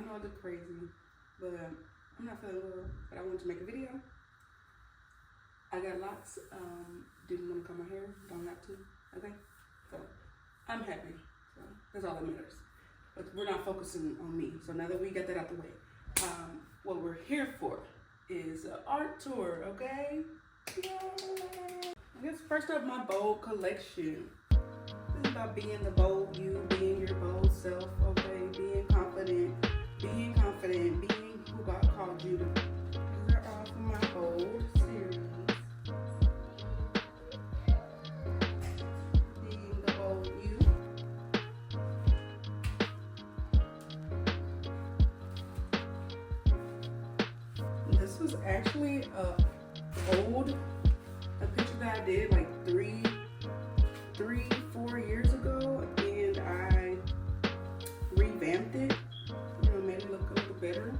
know I look crazy, but I'm not feeling well. But I wanted to make a video. I got locks. Didn't want to cut my hair. Don't have to. Okay. So I'm happy. So that's all that matters. But we're not focusing on me. So now that we got that out the way, what we're here for is an art tour. Okay. Yay. I guess first up, my bold collection. This is about being the bold you, being your bold self, okay? Being confident, being who God called you to be. These are all from my bold series. Being the bold you. This was actually a picture that I did like 4 years ago, and I revamped it, made it look a little better.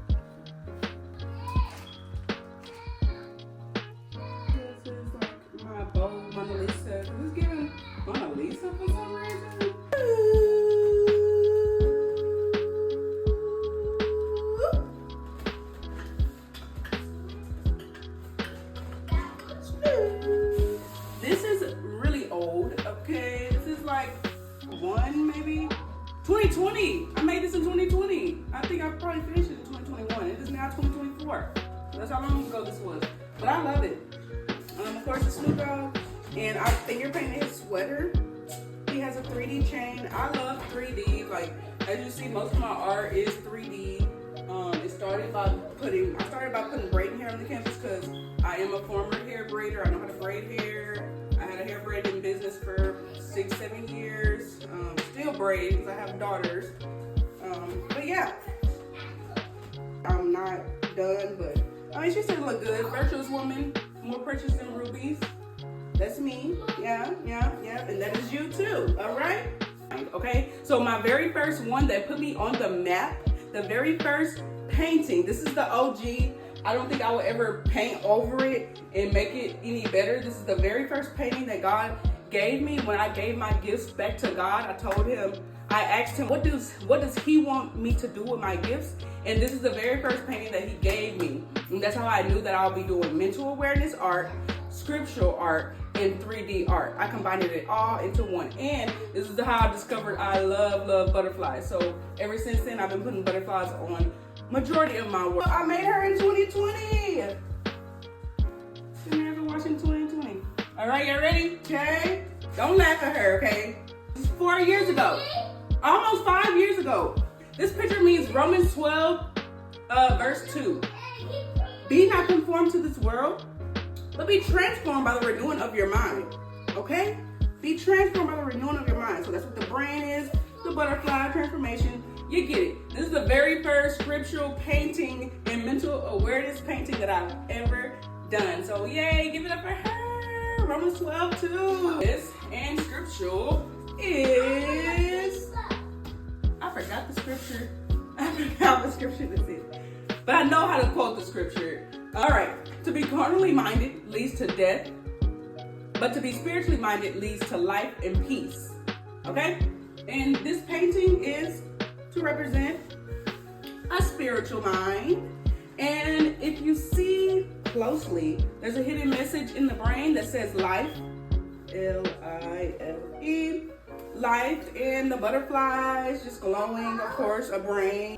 This is like my bold Mona Lisa. This is giving Mona Lisa for some reason. This is really old, okay? This is like 2020. I made this in 2020. I think I probably finished it in 2021. It is now 2024. So that's how long ago this was. But I love it. Of course, it's Snoop Dogg, and I finger painted his sweater. He has a 3D chain. I love 3D. Like, as you see, most of my art is 3D. I started by putting braiding hair on the canvas because I am a former hair braider. I know how to braid hair. I had a hair braiding business for 6-7 years. Still braid because I have daughters. But yeah, I'm not done, but I mean, she still look good. Virtuous woman, more precious than rubies. That's me. Yeah. And that is you too. All right. Okay. So my very first one that put me on the map, the very first painting. This is the OG. I don't think I will ever paint over it and make it any better. This is the very first painting that God gave me. When I gave my gifts back to God, I asked him, what does he want me to do with my gifts? And this is the very first painting that he gave me. And that's how I knew that I'll be doing mental awareness art, scriptural art, and 3D art. I combined it all into one. And this is how I discovered I love butterflies. So ever since then, I've been putting butterflies on majority of my work. I made her in 2020. Didn't ever watch in 2020. All right, you ready? Okay. Don't laugh at her, okay? This is 4 years ago. Almost 5 years ago. This picture means Romans 12, verse 2. Be not conformed to this world, but be transformed by the renewing of your mind. Okay? Be transformed by the renewing of your mind. So that's what the brain is, the butterfly transformation. You get it. This is the very first scriptural painting and mental awareness painting that I've ever done. So yay, give it up for her. Romans 12:2. This and scriptural is, I forgot the scripture. I forgot the scripture this is. But I know how to quote the scripture. All right. To be carnally minded leads to death, but to be spiritually minded leads to life and peace. Okay? And this painting is to represent a spiritual mind. And if you see closely, there's a hidden message in the brain that says life, L-I-F-E, life, and the butterflies just glowing, of course, a brain.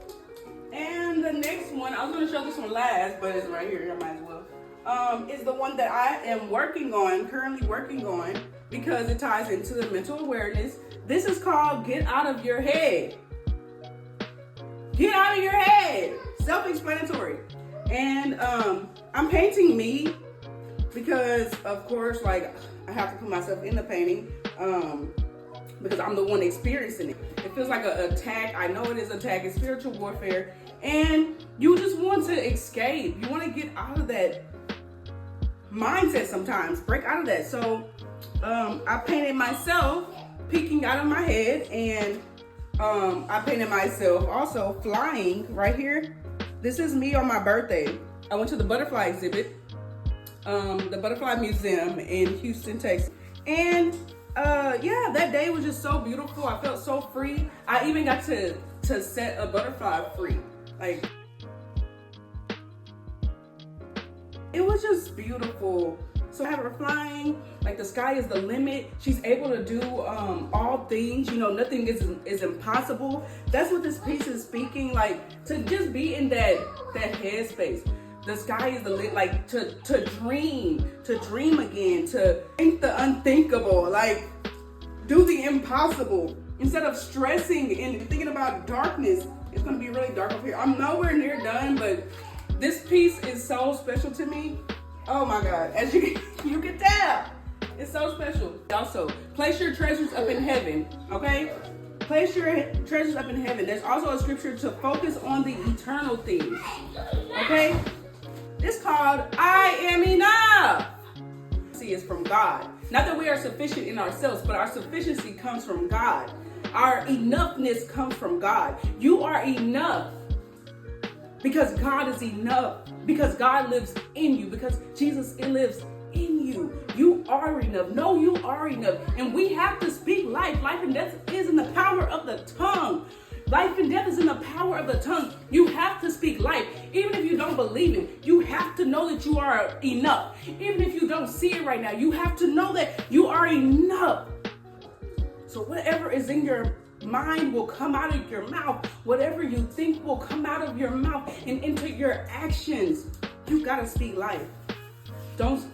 And the next one, I was going to show this one last, but it's right here, I might as well, is the one that I am currently working on, because it ties into the mental awareness. This is called Get Out of Your Head. Get out of your head. Self-explanatory. And I'm painting me because, of course, like, I have to put myself in the painting because I'm the one experiencing it. It feels like an attack. I know it is an attack. It's spiritual warfare. And you just want to escape. You want to get out of that mindset sometimes. Break out of that. So I painted myself peeking out of my head, and I painted myself also flying right here. This is me on my birthday. I went to the butterfly exhibit, the Butterfly Museum in Houston, Texas. And yeah, that day was just so beautiful. I felt so free. I even got to set a butterfly free. Like, it was just beautiful. So I have her flying, like the sky is the limit. She's able to do all things, you know, nothing is impossible. That's what this piece is speaking, like to just be in that headspace. The sky is the limit, like to dream again, to think the unthinkable, like do the impossible. Instead of stressing and thinking about darkness, it's gonna be really dark up here. I'm nowhere near done, but this piece is so special to me. Oh my God, as you can tell, it's so special. Also, place your treasures up in heaven, okay? Place your treasures up in heaven. There's also a scripture to focus on the eternal things, okay? It's called I Am Enough. See, it's from God. Not that we are sufficient in ourselves, but our sufficiency comes from God. Our enoughness comes from God. You are enough. Because God is enough. Because God lives in you. Because Jesus lives in you. You are enough. No, you are enough. And we have to speak life. Life and death is in the power of the tongue. Life and death is in the power of the tongue. You have to speak life. Even if you don't believe it, you have to know that you are enough. Even if you don't see it right now, you have to know that you are enough. So whatever is in your mind will come out of your mouth. Whatever you think will come out of your mouth and into your actions. You gotta speak life. Don't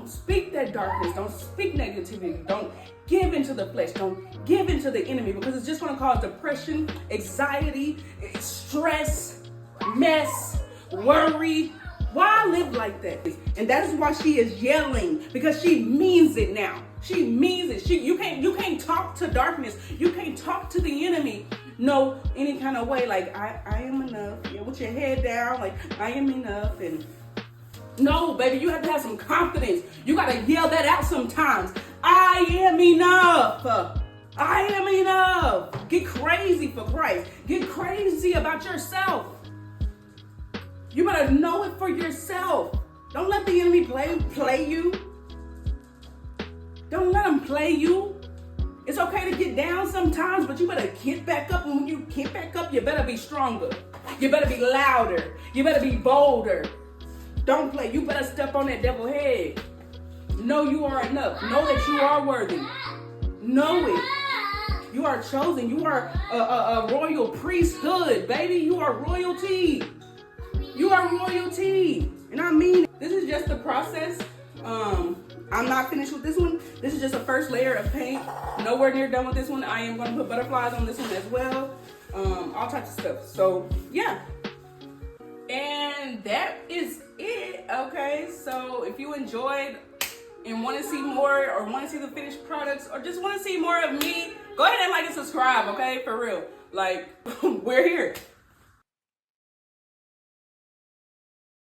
speak that darkness. Don't speak negativity. Don't give into the flesh. Don't give into the enemy, because it's just gonna cause depression, anxiety, stress, mess, worry. Why live like that? And that is why she is yelling, because she means it now. She means it. You can't talk to darkness. You can't talk to the enemy. No, any kind of way. Like I am enough. Yeah, with your head down. Like I am enough. And no, baby, you have to have some confidence. You gotta yell that out sometimes. I am enough. I am enough. Get crazy for Christ. Get crazy about yourself. You better know it for yourself. Don't let the enemy play you. Don't let him play you. It's okay to get down sometimes, but you better get back up. And when you get back up, you better be stronger. You better be louder. You better be bolder. Don't play. You better step on that devil's head. Know you are enough. Know that you are worthy. Know it. You are chosen. You are a royal priesthood, baby. You are royalty. You are royalty. And I mean, this is just the process. I'm not finished with this one. This is just a first layer of paint. Nowhere near done with this one. I am going to put butterflies on this one as well. All types of stuff. So, yeah. And that is it. Okay. So, if you enjoyed and want to see more, or want to see the finished products, or just want to see more of me, go ahead and like and subscribe. Okay. For real. Like, we're here.